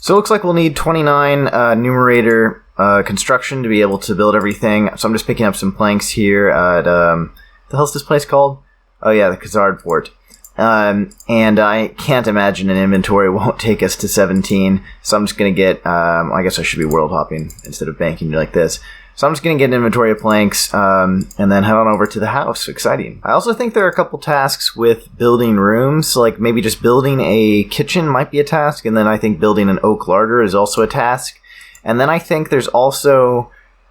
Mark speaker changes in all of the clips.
Speaker 1: So it looks like we'll need 29 numerator construction to be able to build everything. So I'm just picking up some planks here at, the hell's this place called? Oh yeah, the Khazard Fort. And I can't imagine an inventory won't take us to 17, so I'm just going to get, I guess I should be world hopping instead of banking like this. So I'm just going to get an inventory of planks, and then head on over to the house. Exciting. I also think there are a couple tasks with building rooms, like maybe just building a kitchen might be a task, and then I think building an oak larder is also a task. And then I think there's also,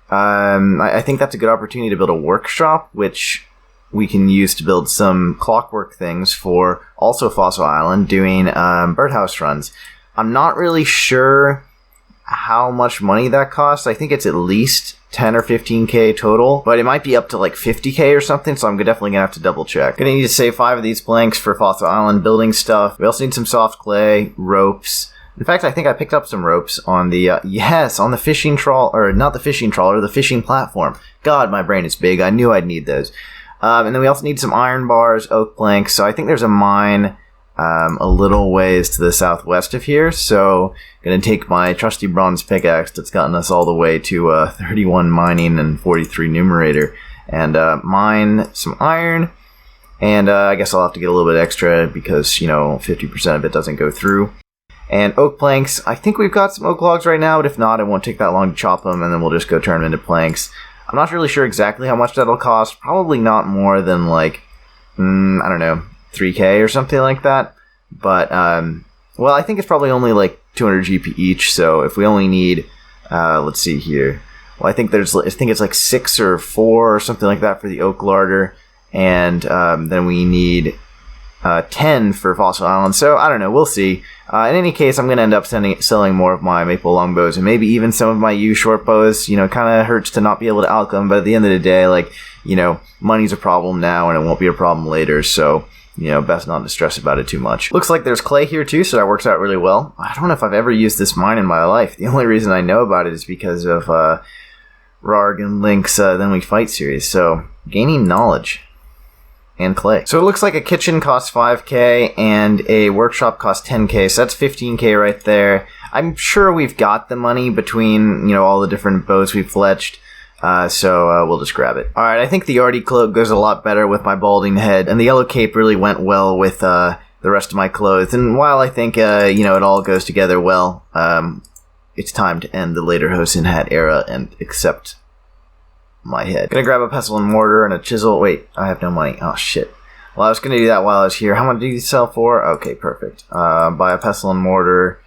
Speaker 1: I think that's a good opportunity to build a workshop, which we can use to build some clockwork things for also Fossil Island, doing birdhouse runs. I'm not really sure how much money that costs. I think it's at least 10 or 15k total, but it might be up to like 50k or something, so I'm definitely gonna have to double check. Gonna need to save 5 of these planks for Fossil Island building stuff. We also need some soft clay, ropes. In fact, I think I picked up some ropes on the, yes, on the fishing trawl, or not the fishing trawler, the fishing platform. God, my brain is big. I knew I'd need those. And then we also need some iron bars, oak planks, so I think there's a mine a little ways to the southwest of here, so gonna take my trusty bronze pickaxe that's gotten us all the way to 31 mining and 43 numerator, and mine some iron, and I guess I'll have to get a little bit extra because, you know, 50% of it doesn't go through. And oak planks, I think we've got some oak logs right now, but if not, it won't take that long to chop them, and then we'll just go turn them into planks. I'm not really sure exactly how much that'll cost, probably not more than like, I don't know, 3k or something like that, but well, I think it's probably only like 200 GP each, so if we only need let's see here, well, I think it's like 6 or 4 or something like that for the oak larder, and then we need 10 for Fossil Island, so I don't know, we'll see. In any case, I'm going to end up selling more of my maple longbows and maybe even some of my yew short bows. You know, it kind of hurts to not be able to alch them, but at the end of the day, like, you know, money's a problem now and it won't be a problem later, so, you know, best not to stress about it too much. Looks like there's clay here too, so that works out really well. I don't know if I've ever used this mine in my life. The only reason I know about it is because of Rarg and Link's Then We Fight series, so gaining knowledge. And clay. So it looks like a kitchen costs 5k and a workshop costs 10k, so that's 15k right there. I'm sure we've got the money between, you know, all the different bows we've fletched, so we'll just grab it. Alright, I think the Artie cloak goes a lot better with my balding head, and the yellow cape really went well with the rest of my clothes, and while I think, you know, it all goes together well, it's time to end the later Hosen hat era and accept my head. Gonna grab a pestle and mortar and a chisel. Wait, I have no money. Oh shit. Well, I was gonna do that while I was here. How much do you sell for? Okay, perfect. Buy a pestle and mortar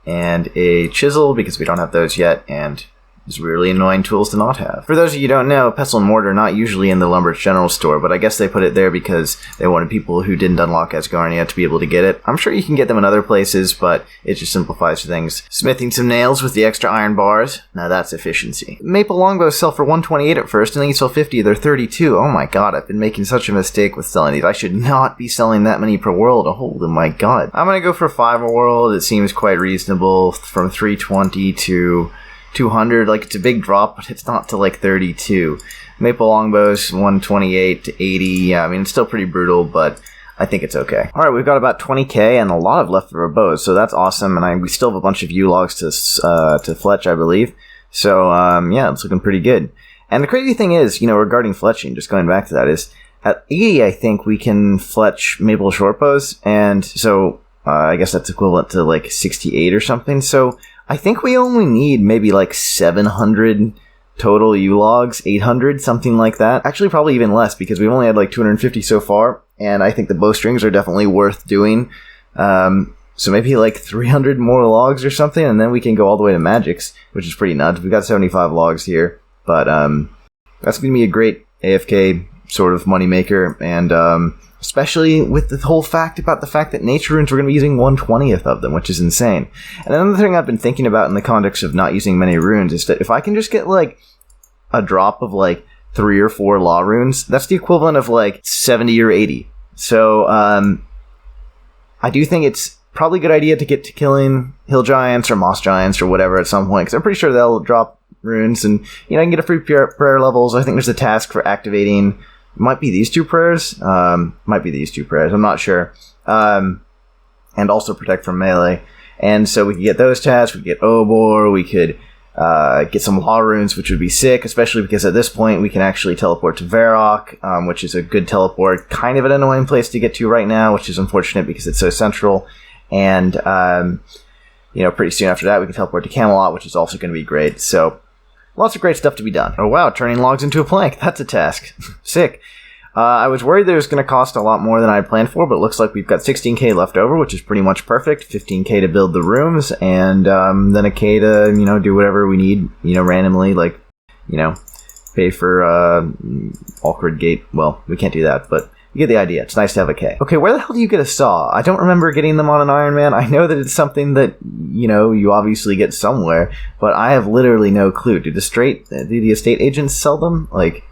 Speaker 1: and a chisel because we don't have those yet, and It's really annoying tools to not have. For those of you who don't know, pestle and mortar are not usually in the Lumber's general store, but I guess they put it there because they wanted people who didn't unlock Asgarnia to be able to get it. I'm sure you can get them in other places, but it just simplifies things. Smithing some nails with the extra iron bars. Now that's efficiency. Maple longbows sell for 128 at first, and then you sell 50, they're 32. Oh my god, I've been making such a mistake with selling these. I should not be selling that many per world. Oh my god. I'm gonna go for 5 a world. It seems quite reasonable. From 320 to 200, like it's a big drop, but it's not to like 32. Maple longbows 128 to 80. Yeah, I mean it's still pretty brutal, but I think it's okay. All right, we've got about 20k and a lot of leftover bows, so that's awesome. And we still have a bunch of yew logs to fletch, I believe. So yeah, it's looking pretty good. And the crazy thing is, you know, regarding fletching, just going back to that, is at 80, I think we can fletch maple short bows, and so I guess that's equivalent to like 68 or something. So I think we only need maybe like 700 total yew logs, 800, something like that. Actually, probably even less because we've only had like 250 so far, and I think the bowstrings are definitely worth doing. So maybe like 300 more logs or something, and then we can go all the way to Magic's, which is pretty nuts. We've got 75 logs here, but that's going to be a great AFK sort of moneymaker, and especially with the whole fact about the fact that nature runes, we're going to be using 1/20th of them, which is insane. And another thing I've been thinking about in the context of not using many runes is that if I can just get like a drop of like 3 or 4 law runes, that's the equivalent of like 70 or 80. So I do think it's probably a good idea to get to killing hill giants or moss giants or whatever at some point, because I'm pretty sure they'll drop runes, and you know I can get a free prayer levels. I think there's a task for activating. Might be these two prayers. I'm not sure. And also protect from melee. And so we could get those tasks, we could get Obor, we could get some law runes, which would be sick, especially because at this point we can actually teleport to Varrock, which is a good teleport. Kind of an annoying place to get to right now, which is unfortunate because it's so central. And, pretty soon after that we can teleport to Camelot, which is also going to be great. So, lots of great stuff to be done. Oh wow, turning logs into a plank. That's a task. Sick. I was worried that it was going to cost a lot more than I had planned for, but it looks like we've got 16k left over, which is pretty much perfect. 15k to build the rooms, and then a k to, do whatever we need, randomly, like, pay for Awkward Gate. Well, we can't do that, but you get the idea. It's nice to have a k. Okay, where the hell do you get a saw? I don't remember getting them on an Iron Man. I know that it's something that, you obviously get somewhere, but I have literally no clue. Do the estate agents sell them? Like,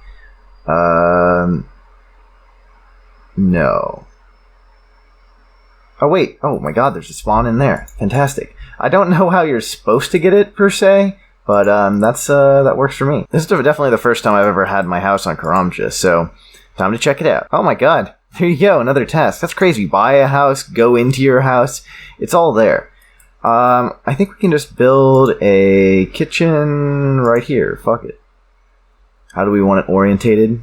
Speaker 1: no. Oh, wait. Oh, my God, there's a spawn in there. Fantastic. I don't know how you're supposed to get it, per se, but that works for me. This is definitely the first time I've ever had my house on Karamja, so time to check it out. Oh, my God. There you go. Another task. That's crazy. Buy a house, go into your house. It's all there. I think we can just build a kitchen right here. Fuck it. How do we want it orientated?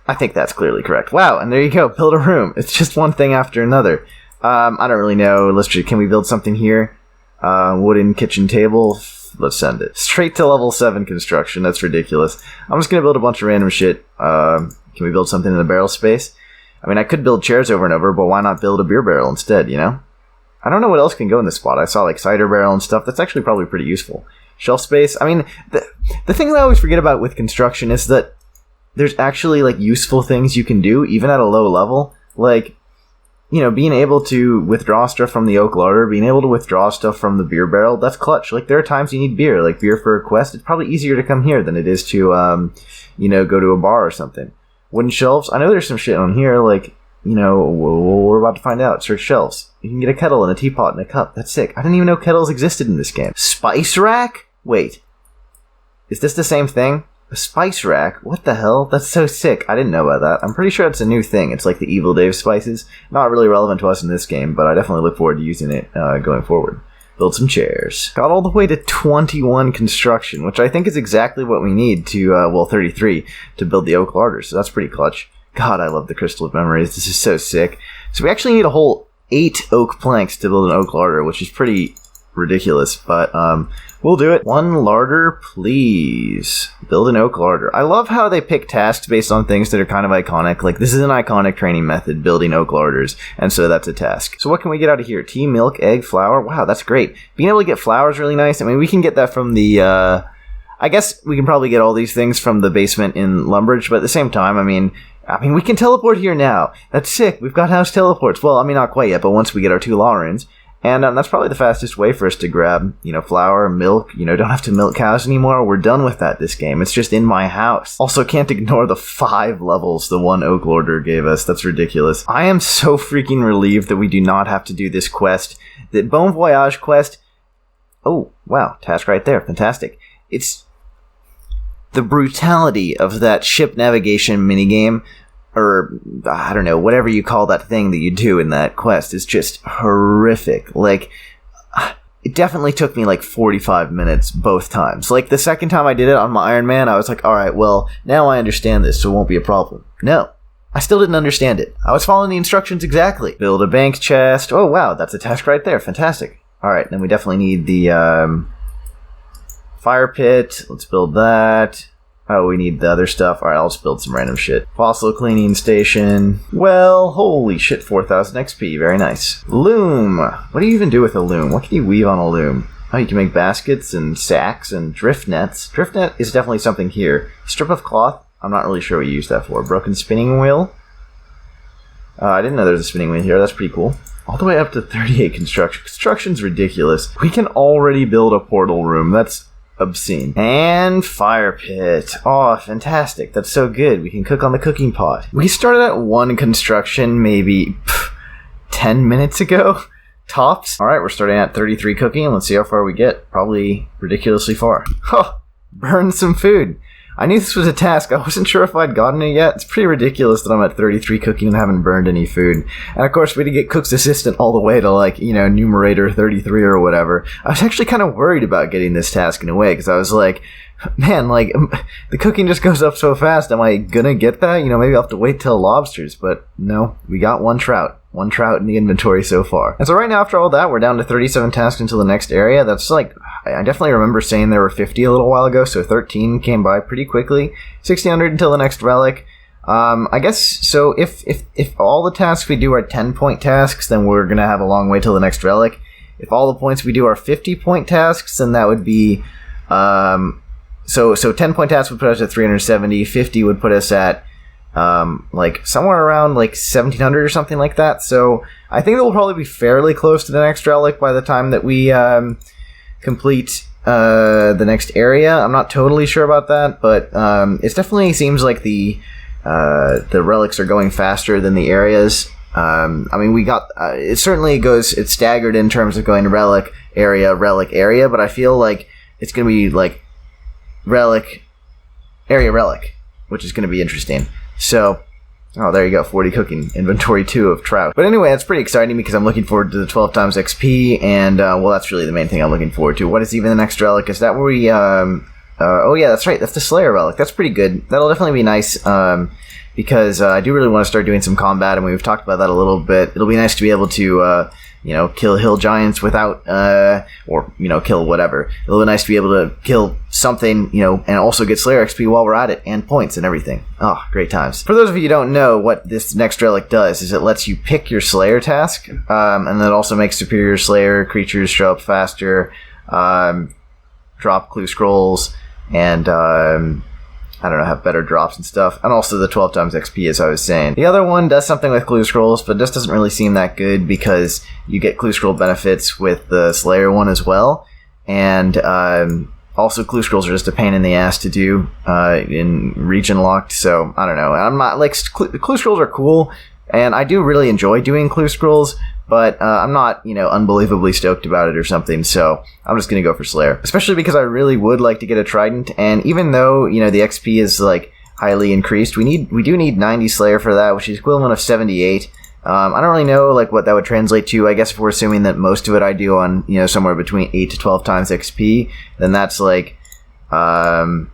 Speaker 1: I think that's clearly correct. Wow, and there you go. Build a room. It's just one thing after another. I don't really know. Can we build something here? Wooden kitchen table. Let's send it. Straight to level 7 construction. That's ridiculous. I'm just going to build a bunch of random shit. Can we build something in the barrel space? I mean, I could build chairs over and over, but why not build a beer barrel instead, I don't know what else can go in this spot. I saw, like, cider barrel and stuff. That's actually probably pretty useful. Shelf space. I mean, the thing that I always forget about with construction is that there's actually, like, useful things you can do, even at a low level. Like, being able to withdraw stuff from the oak larder, being able to withdraw stuff from the beer barrel, that's clutch. Like, there are times you need beer, like beer for a quest. It's probably easier to come here than it is to, go to a bar or something. Wooden shelves. I know there's some shit on here, like, we're about to find out. Search shelves. You can get a kettle and a teapot and a cup. That's sick. I didn't even know kettles existed in this game. Spice rack? Wait. Is this the same thing? A spice rack? What the hell? That's so sick. I didn't know about that. I'm pretty sure it's a new thing. It's like the Evil Dave spices. Not really relevant to us in this game, but I definitely look forward to using it going forward. Build some chairs. Got all the way to 21 construction, which I think is exactly what we need to, 33, to build the oak larder, so that's pretty clutch. God, I love the Crystal of Memories. This is so sick. So we actually need a whole 8 oak planks to build an oak larder, which is pretty ridiculous, but we'll do it. 1 larder, please. Build an oak larder. I love how they pick tasks based on things that are kind of iconic. Like, this is an iconic training method, building oak larders, and so that's a task. So what can we get out of here? Tea, milk, egg, flour. Wow, that's great. Being able to get flour is really nice. I mean, we can get that from the, I guess we can probably get all these things from the basement in Lumbridge, but at the same time, I mean, we can teleport here now. That's sick. We've got house teleports. Well, not quite yet, but once we get our 2 law runes. And that's probably the fastest way for us to grab, flour, milk. Don't have to milk cows anymore. We're done with that this game. It's just in my house. Also, can't ignore the 5 levels the one oak larder gave us. That's ridiculous. I am so freaking relieved that we do not have to do this quest. The Bon Voyage quest... Oh, wow. Task right there. Fantastic. It's... the brutality of that ship navigation minigame, or, I don't know, whatever you call that thing that you do in that quest, is just horrific. Like, it definitely took me like 45 minutes both times. Like, the second time I did it on my Iron Man, I was like, alright, well, now I understand this, so it won't be a problem. No. I still didn't understand it. I was following the instructions exactly. Build a bank chest. Oh, wow, that's a task right there. Fantastic. Alright, then we definitely need the, fire pit. Let's build that. Oh, we need the other stuff. Alright, I'll just build some random shit. Fossil cleaning station. Well, holy shit, 4,000 XP. Very nice. Loom. What do you even do with a loom? What can you weave on a loom? Oh, you can make baskets and sacks and drift nets. Drift net is definitely something here. Strip of cloth. I'm not really sure what you use that for. Broken spinning wheel. I didn't know there was a spinning wheel here. That's pretty cool. All the way up to 38 construction. Construction's ridiculous. We can already build a portal room. That's obscene. And fire pit. Oh, fantastic. That's so good. We can cook on the cooking pot. We started at 1 construction maybe 10 minutes ago. Tops. Alright, we're starting at 33 cooking. Let's see how far we get. Probably ridiculously far. Huh. Burn some food. I knew this was a task. I wasn't sure if I'd gotten it yet. It's pretty ridiculous that I'm at 33 cooking and haven't burned any food. And of course, we had to get Cook's Assistant all the way to, like, you know, numerator 33 or whatever. I was actually kind of worried about getting this task in a way, because I was like, man, like, the cooking just goes up so fast. Am I gonna get that? You know, maybe I'll have to wait till lobsters. But no, we got one trout. One trout in the inventory so far. And so right now, after all that, we're down to 37 tasks until the next area. That's like, I definitely remember saying there were 50 a little while ago, so 13 came by pretty quickly. 1600 until the next relic. I guess, so if all the tasks we do are 10-point tasks, then we're gonna have a long way till the next relic. If all the points we do are 50-point tasks, then that would be, so 10-point tasks would put us at 370, 50 would put us at, like somewhere around like 1700 or something like that. So I think it will probably be fairly close to the next relic by the time that we complete the next area. I'm not totally sure about that, but it definitely seems like the relics are going faster than the areas. I mean, we got it certainly goes, it's staggered in terms of going relic area, but I feel like it's gonna be like relic area, relic, which is gonna be interesting. So, oh, there you go, 40 cooking, inventory 2 of trout. But anyway, that's pretty exciting because I'm looking forward to the 12 times XP, and, well, that's really the main thing I'm looking forward to. What is even the next relic? Is that where we, oh yeah, that's right, that's the Slayer relic. That's pretty good. That'll definitely be nice, because I do really want to start doing some combat, and we've talked about that a little bit. It'll be nice to be able to, you know, kill hill giants without, or, you know, kill whatever. It'll be nice to be able to kill something, you know, and also get Slayer XP while we're at it, and points and everything. Oh, great times. For those of you who don't know, what this next relic does is it lets you pick your Slayer task, and that also makes superior Slayer creatures show up faster, drop clue scrolls, and, I don't know, have better drops and stuff. And also the 12 times XP, as I was saying. The other one does something with clue scrolls, but this doesn't really seem that good because you get clue scroll benefits with the Slayer one as well. And also clue scrolls are just a pain in the ass to do in region locked. So I don't know. I'm not like clue scrolls are cool, and I do really enjoy doing clue scrolls. But I'm not, you know, unbelievably stoked about it or something, so I'm just going to go for Slayer. Especially because I really would like to get a Trident, and even though, you know, the XP is, like, highly increased, we do need 90 Slayer for that, which is equivalent of 78. I don't really know, like, what that would translate to. I guess if we're assuming that most of it I do on, you know, somewhere between 8 to 12 times XP, then that's, like, I don't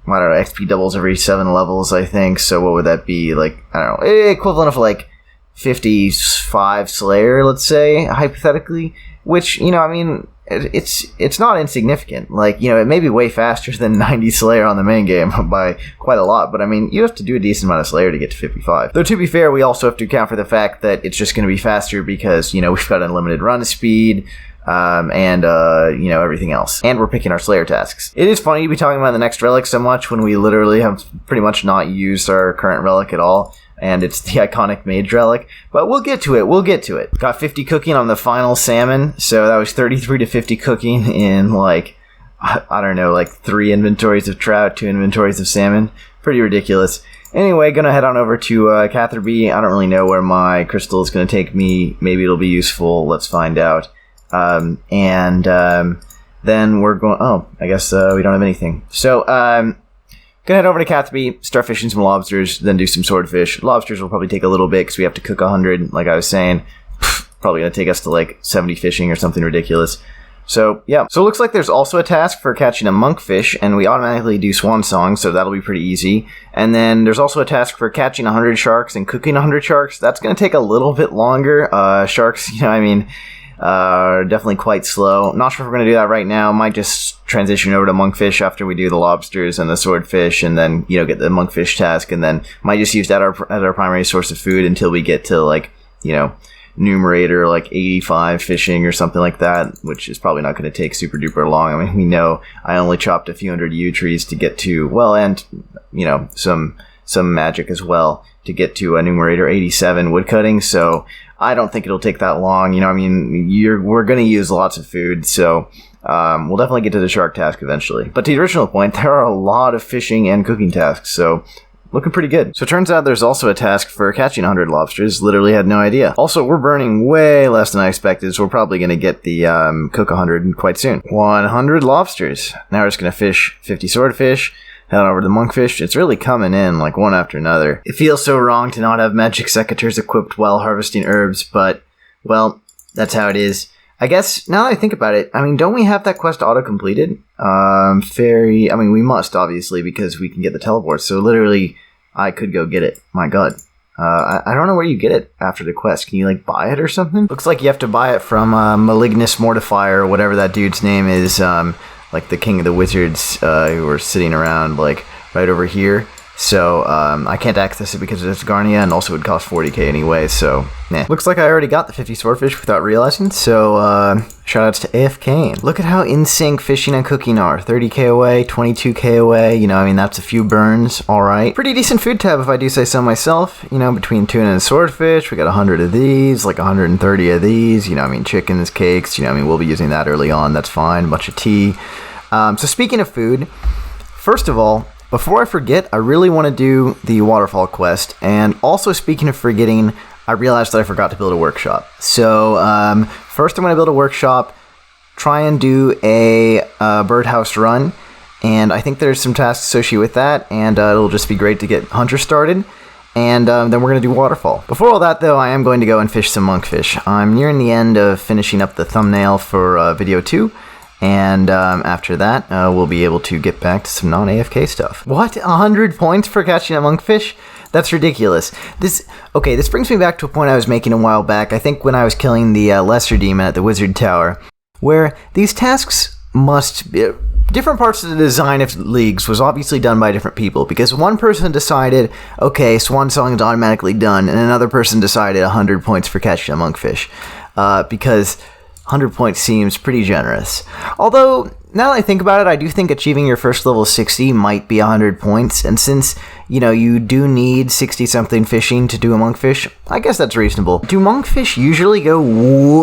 Speaker 1: know, XP doubles every 7 levels, I think, so what would that be? Like, I don't know, equivalent of, like, 55 Slayer, let's say, hypothetically, which, you know, I mean, it's not insignificant. Like, you know, it may be way faster than 90 Slayer on the main game by quite a lot, but I mean, you have to do a decent amount of Slayer to get to 55. Though, to be fair, we also have to account for the fact that it's just going to be faster because, you know, we've got unlimited run speed, and, you know, everything else. And we're picking our Slayer tasks. It is funny to be talking about the next relic so much when we literally have pretty much not used our current relic at all. And it's the iconic mage relic, but we'll get to it. Got 50 cooking on the final salmon, so that was 33 to 50 cooking in, like, I don't know, like 3 inventories of trout, 2 inventories of salmon. Pretty ridiculous. Anyway, gonna head on over to Catherby. I don't really know where my crystal is gonna take me. Maybe it'll be useful. Let's find out. Then we're going... Oh, I guess we don't have anything. So, gonna head over to Catherby, start fishing some lobsters, then do some swordfish. Lobsters will probably take a little bit because we have to cook 100, like I was saying. Probably gonna take us to like 70 fishing or something ridiculous. So, yeah. So it looks like there's also a task for catching a monkfish, and we automatically do swan song, so that'll be pretty easy. And then there's also a task for catching 100 sharks and cooking 100 sharks. That's gonna take a little bit longer. Sharks, you know, I mean, are definitely quite slow. Not sure if we're going to do that right now. Might just transition over to monkfish after we do the lobsters and the swordfish, and then, you know, get the monkfish task, and then might just use that as our primary source of food until we get to, like, you know, numerator like 85 fishing or something like that, which is probably not going to take super duper long. I mean, we know I only chopped a few hundred yew trees to get to, well, and, you know, some magic as well to get to a numerator 87 woodcutting, so I don't think it'll take that long. You know, I mean, we're going to use lots of food, so we'll definitely get to the shark task eventually. But to the original point, there are a lot of fishing and cooking tasks, so looking pretty good. So it turns out there's also a task for catching 100 lobsters. Literally had no idea. Also, we're burning way less than I expected, so we're probably going to get the cook 100 quite soon. 100 lobsters. Now we're just going to fish 50 swordfish, Head over to the monkfish. It's really coming in like one after another. It feels so wrong to not have magic secateurs equipped while harvesting herbs, but, well, that's how it is. I guess, now that I think about it, I mean, don't we have that quest auto-completed? We must, obviously, because we can get the teleport, so literally, I could go get it. My god. I don't know where you get it after the quest. Can you, like, buy it or something? Looks like you have to buy it from Malignus Mortifier, or whatever that dude's name is, like the king of the wizards, who are sitting around, like, right over here. So, I can't access it because it's Garnia, and also it would cost 40k anyway, so, nah. Looks like I already got the 50 swordfish without realizing, so, shoutouts to AFK. Look at how in sync fishing and cooking are. 30k away, 22k away, you know, I mean, that's a few burns, alright. Pretty decent food tab if I do say so myself, you know, between tuna and swordfish, we got 100 of these, like 130 of these, you know, I mean, chickens, cakes, you know, I mean, we'll be using that early on, that's fine, a bunch of tea. So speaking of food, first of all, before I forget, I really want to do the waterfall quest, and also speaking of forgetting, I realized that I forgot to build a workshop. So, first I'm going to build a workshop, try and do a birdhouse run, and I think there's some tasks associated with that, and it'll just be great to get Hunter started, and then we're going to do waterfall. Before all that, though, I am going to go and fish some monkfish. I'm nearing the end of finishing up the thumbnail for video 2, and after that, we'll be able to get back to some non-AFK stuff. What? 100 points for catching a monkfish? That's ridiculous. This brings me back to a point I was making a while back, I think when I was killing the lesser demon at the wizard tower, where these tasks must be... Different parts of the design of leagues was obviously done by different people, because one person decided, okay, Swan Song is automatically done, and another person decided 100 points for catching a monkfish, because 100 points seems pretty generous. Although, now that I think about it, I do think achieving your first level 60 might be 100 points, and since, you know, you do need 60-something fishing to do a monkfish, I guess that's reasonable. Do monkfish usually go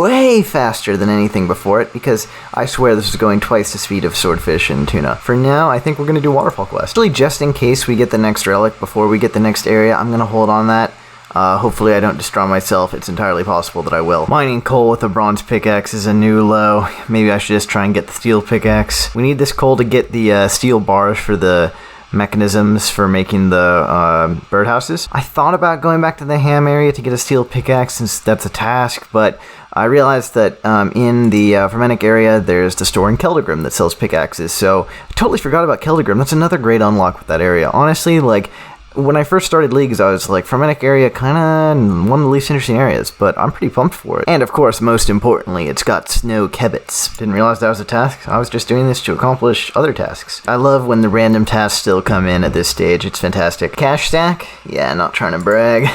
Speaker 1: way faster than anything before it? Because I swear this is going twice the speed of swordfish and tuna. For now, I think we're going to do waterfall quest. Actually, just in case we get the next relic before we get the next area, I'm going to hold on that. Hopefully I don't destroy myself. It's entirely possible that I will. Mining coal with a bronze pickaxe is a new low. Maybe I should just try and get the steel pickaxe. We need this coal to get the steel bars for the mechanisms for making the birdhouses. I thought about going back to the ham area to get a steel pickaxe since that's a task, but I realized that in the Fermentic area there's the store in Keldegrim that sells pickaxes, so I totally forgot about Keldegrim. That's another great unlock with that area. Honestly, like, when I first started leagues, I was like, Fermentic area, kinda one of the least interesting areas, but I'm pretty pumped for it. And of course, most importantly, it's got snow kebits. Didn't realize that was a task. I was just doing this to accomplish other tasks. I love when the random tasks still come in at this stage. It's fantastic. Cash stack? Yeah, not trying to brag.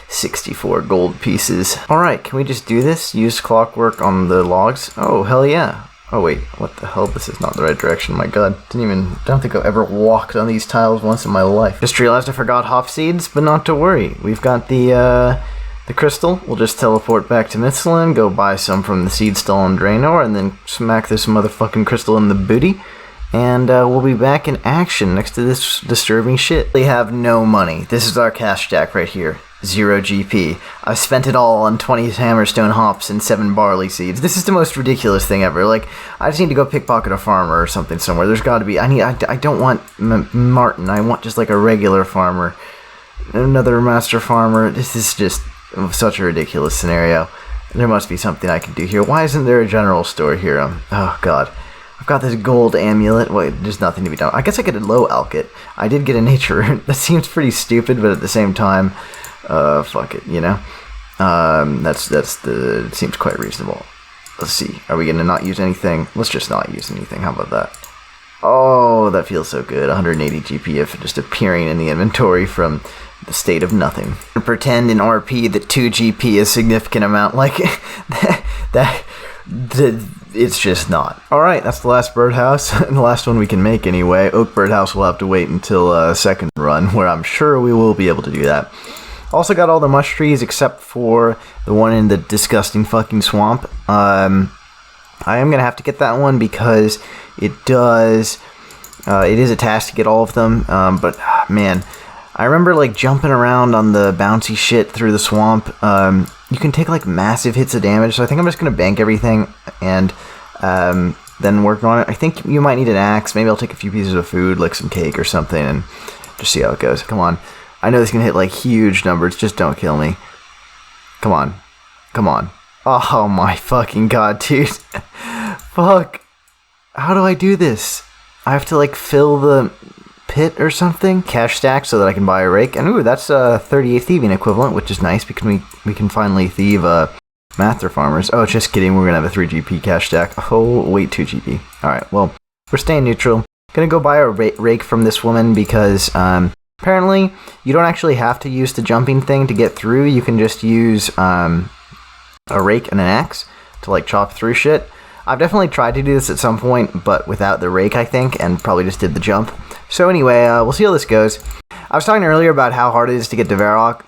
Speaker 1: 64 gold pieces. Alright, can we just do this? Use clockwork on the logs? Oh, hell yeah. Oh wait, what the hell? This is not the right direction, my god. Don't think I've ever walked on these tiles once in my life. Just realized I forgot hop seeds, but not to worry. We've got the crystal. We'll just teleport back to Misthalin, go buy some from the seed stall in Draenor, and then smack this motherfucking crystal in the booty. And we'll be back in action next to this disturbing shit. We have no money. This is our cash stack right here. 0 GP. I've spent it all on 20 hammerstone hops and 7 barley seeds. This is the most ridiculous thing ever. Like, I just need to go pickpocket a farmer or something somewhere. There's got to be. I don't want Martin. I want just like a regular farmer. Another master farmer. This is just such a ridiculous scenario. There must be something I can do here. Why isn't there a general store here? Oh, God. I've got this gold amulet. Wait, there's nothing to be done. I guess I get a low alkit. I did get a nature rune. That seems pretty stupid, but at the same time, fuck it, you know? It seems quite reasonable. Let's see. Are we gonna not use anything? Let's just not use anything. How about that? Oh, that feels so good. 180 GP of just appearing in the inventory from the state of nothing. Pretend in RP that 2 GP is a significant amount. Like, it's just not. Alright, that's the last birdhouse, and the last one we can make anyway. Oak birdhouse will have to wait until second run, where I'm sure we will be able to do that. Also got all the mush trees except for the one in the disgusting fucking swamp. I am gonna have to get that one because it is a task to get all of them, but man, I remember like jumping around on the bouncy shit through the swamp. You can take like massive hits of damage, so I think I'm just gonna bank everything and then work on it. I think you might need an axe. Maybe I'll take a few pieces of food, like some cake or something, and just see how it goes. Come on. I know this is going to hit like huge numbers. Just don't kill me. Come on. Come on. Oh my fucking god, dude. Fuck. How do I do this? I have to like fill the pit or something? Cash stack so that I can buy a rake. And ooh, that's 38 thieving equivalent, which is nice because we can finally thieve Master Farmers. Oh, just kidding. We're going to have a 3 GP cash stack. Oh, wait, 2 GP. Alright, well, we're staying neutral. Gonna go buy a rake from this woman because apparently you don't actually have to use the jumping thing to get through. You can just use a rake and an axe to like chop through shit. I've definitely tried to do this at some point, but without the rake, I think, and probably just did the jump. So anyway, we'll see how this goes. I was talking earlier about how hard it is to get to Varrock.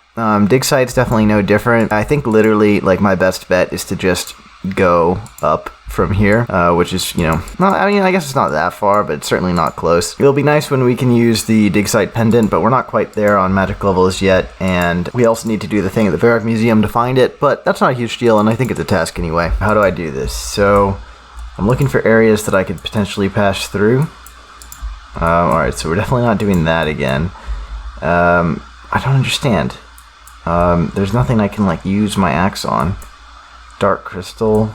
Speaker 1: Dig site's definitely no different. I think literally, like, my best bet is to just go up from here, which is, you know, not, I mean, I guess it's not that far, but it's certainly not close. It'll be nice when we can use the dig site pendant, but we're not quite there on magic levels yet, and we also need to do the thing at the Varrock Museum to find it, but that's not a huge deal, and I think it's a task anyway. How do I do this? So I'm looking for areas that I could potentially pass through. Alright, so we're definitely not doing that again. I don't understand. There's nothing I can, like, use my axe on. Dark crystal.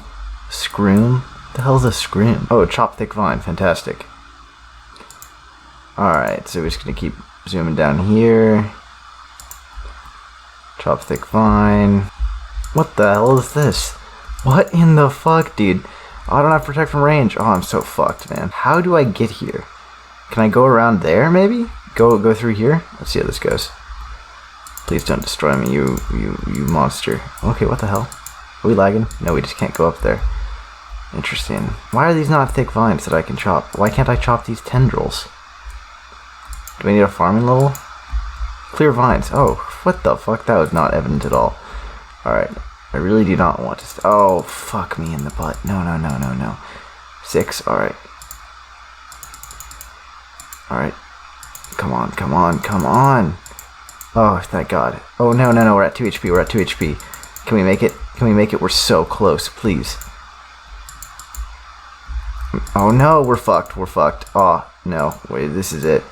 Speaker 1: Scroom? The hell's a scroom? Oh, chop thick vine. Fantastic. Alright, so we're just gonna keep zooming down here. Chop thick vine. What the hell is this? What in the fuck, dude? Oh, I don't have protect from range. Oh, I'm so fucked, man. How do I get here? Can I go around there, maybe? Go through here? Let's see how this goes. Please don't destroy me, you monster. Okay, what the hell? Are we lagging? No, we just can't go up there. Interesting. Why are these not thick vines that I can chop? Why can't I chop these tendrils? Do I need a farming level? Clear vines. Oh, what the fuck? That was not evident at all. Alright. I really do not want to... Oh, fuck me in the butt. No, no, no, no, no. 6. Alright. Alright. Come on, come on, come on. Oh, thank God. Oh, no, no, no. We're at 2 HP. We're at 2 HP. Can we make it? Can we make it? We're so close. Please. Oh, no. We're fucked. We're fucked. Oh, no. Wait, this is it.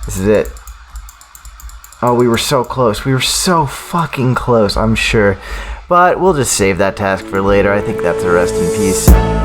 Speaker 1: This is it. Oh, we were so close. We were so fucking close, I'm sure. But we'll just save that task for later. I think that's a rest in peace.